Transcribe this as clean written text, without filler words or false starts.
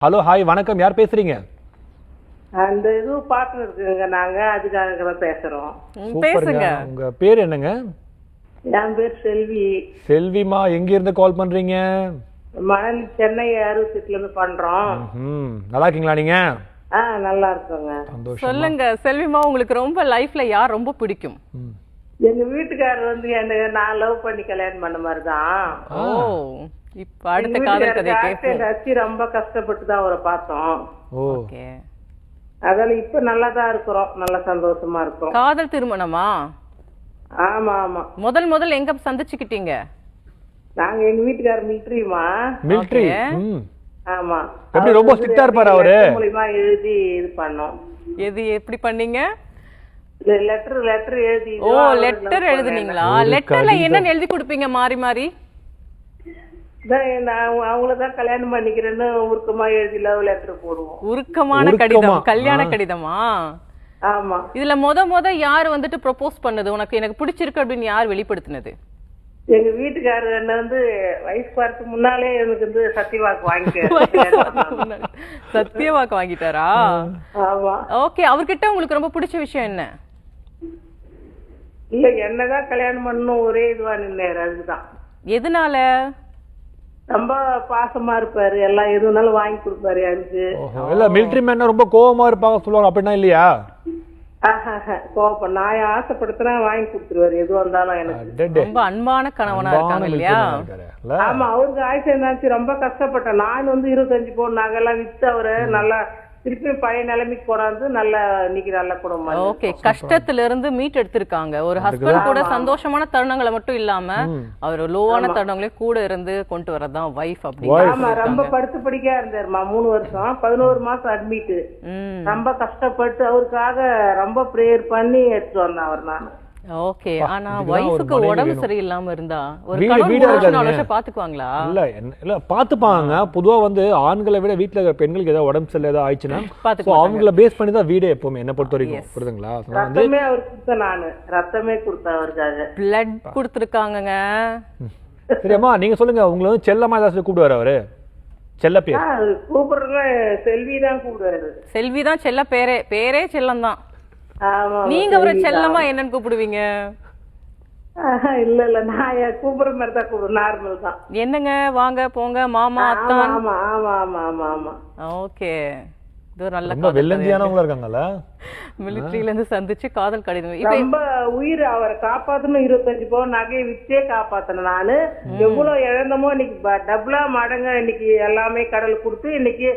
Hello hi வணக்கம் யார் பேசுறீங்க? அந்த இது பார்ட்னர் இருக்குங்க, நாங்க அதுக்காக பேசுறோம். பேசுங்க. உங்க பேர் என்னங்க? என் பேர் செல்வி. செல்விமா, எங்க இருந்து கால் பண்றீங்க? மணலி, சென்னை 68ல இருந்து பண்றோம். நல்லா இருக்கீங்களா நீங்க? நல்லா இருக்கோங்க. சொல்லுங்க செல்விமா, உங்களுக்கு ரொம்ப லைஃப்ல யார் ரொம்ப பிடிக்கும்? எங்க வீட்டுக்காரர் வந்து என்ன நான் லவ் பண்ணி கல்யாணம் பண்ண மாதிரிதான். ஓ, இப்ப அடுத்த காதல் கதை கேட்போம். ரொம்ப கஷ்டப்பட்டு தான் அவரை பார்த்தோம். ஓகே, அதனால இப்ப நல்லா தான் இருக்கிறோம், நல்ல சந்தோஷமா இருக்கோம். காதல் திருமணமா? ஆமா ஆமா. முதல் எங்க சந்திச்சுக்கிட்டீங்க? நாங்க எங்க வீட்டுக்காரர் மிலிட்டரிமா. மிலிட்டரி? ஆமா. எப்படி ரொம்ப ஸ்ட்ரிக்ட்டா இருப்பாரு அவரு? மூலமா எழுதி இது பண்ணோம். எது எப்படி பண்ணீங்க? லெட்டர் எழுதி. ஓ, லெட்டர் எழுதுனீங்களா? லெட்டர்ல என்னன்னு எழுதி கொடுப்பீங்க மாறி மாறி? அவங்களதான் கல்யாணம் பண்ணிக்கிறேன்னு உருக்கமா எழுதி லவ் லெட்டர் போடுவோம். உருக்கமான கடிதம், கல்யாண கடிதமா? ஆமா. இதுல முத யாரு வந்துட்டு ப்ரொபோஸ் பண்ணது? உனக்கு எனக்கு பிடிச்சிருக்கு அப்படின்னு யார் வெளிப்படுத்தினது? எங்க வீட்டுக்காரர் என்ன வந்து வயசு பார்த்து முன்னாலே எனக்கு வந்து சத்தியவாக்கு வாங்கிட்டாரு. சத்தியவாக்கு வாங்கிட்டாரா? ஆமா. ஓகே, அவர்கிட்ட உங்களுக்கு ரொம்ப பிடிச்ச விஷயம் என்ன? இல்ல, என்னதான் கல்யாணம் பண்ணணும் ஒரே இதுவா நின்னாரு, அதுதான். எதனால? ரொம்ப பாசமா இருப்பாரு, எல்லாம் எதுனாலும் வாங்கி கொடுப்பாரு எனக்கு. இல்ல, மிலிட்டரி மேன் ரொம்ப கோவமா இருப்பாங்க சொல்லுவாங்க, அப்படின்னா இல்லையா? கோபம், நான் ஆசைப்படுத்தினா வாங்கி கொடுத்துருவாரு எது வந்தாலும் எனக்கு. ரொம்ப அன்பான கணவனா இருக்காங்க இல்லையா? ஆமா, அவருக்கு ஆயுசு என்னாச்சு, ரொம்ப கஷ்டப்பட்டேன். நான் வந்து 25 பவுன் நகைலாம் வித்து அவரை நல்லா திருப்பி பழைய நிலைமைக்கு போனாந்து நல்லா இன்னைக்கு நல்ல குடும்பம். ஓகே, கஷ்டத்துல இருந்து மீட் எடுத்திருக்காங்க. ஒரு ஹஸ்பண்ட் கூட சந்தோஷமான தருணங்களை மட்டும் இல்லாம அவர் லோவான தருணங்களே கூட இருந்து கொண்டு வரதான் வைஃப். அப்படி ஆமா, ரொம்ப படுத்து படிக்கா இருந்தாருமா 3 வருஷம், 11 மாசம் அட்மிட். ரொம்ப கஷ்டப்பட்டு அவருக்காக ரொம்ப பிரேயர் பண்ணி எடுத்து வந்தேன் அவர். நான் ஓகே, ஆனா வைஃப்க்கு உடம்பு சரியில்லாம இருந்தா ஒரு கணவன் பாத்துக்குவாங்களா? இல்ல பாத்துப்பாங்க. பொதுவா வந்து ஆண்களை விட வீட்டுல இருக்கிற பெண்களுக்கு ஏதாவது உடம்பு சரியில்லை ஏதாவது ஆயிடுச்சுன்னா அவங்கள பேஸ் பண்ணி தான் வீடே எப்பவுமே, என்ன பொறுத்த வரைக்கும். புரியுதுங்களா? ரத்தமே அவருக்கு கொடுத்தேன், நானு ரத்தமே கொடுத்தேன் அவருக்காக. பிளட் கொடுத்துருக்காங்க. சரியாம்மா, நீங்க சொல்லுங்க, உங்களை வந்து செல்லமா ஏதாவது கூப்பிடுவாரு அவரு? செல்ல பேர் கூப்பிடுறது செல்வி தான் கூப்பிடுவாரு. செல்வி தான் செல்ல பேரே செல்லம் தான். நீங்க அவரை செல்லமா என்னன்னு கூப்பிடுவீங்க? இல்ல, நான் கூப்பிடுற மாதிரி தான் கூப்பிடுவேன், நார்மல் தான். என்னங்க, வாங்க போங்க, மாமா அத்தான். ஆமா ஆமா ஆமா ஆமா ஆமா. ஓகே, இது நல்ல ரொம்ப வெள்ளந்தியானவங்களா இருக்காங்கல்ல. மிலிட்டரியில இருந்து சந்திச்சு காதல் கடிதம். ரொம்ப உயிர் அவரை காப்பாத்தணும். 25 பவுன் நகையை விற்றே காப்பாத்தணும். நானு எவ்வளவு இழந்தமோ இன்னைக்கு டபுளா மடங்க இன்னைக்கு எல்லாமே கடல் கொடுத்து இன்னைக்கு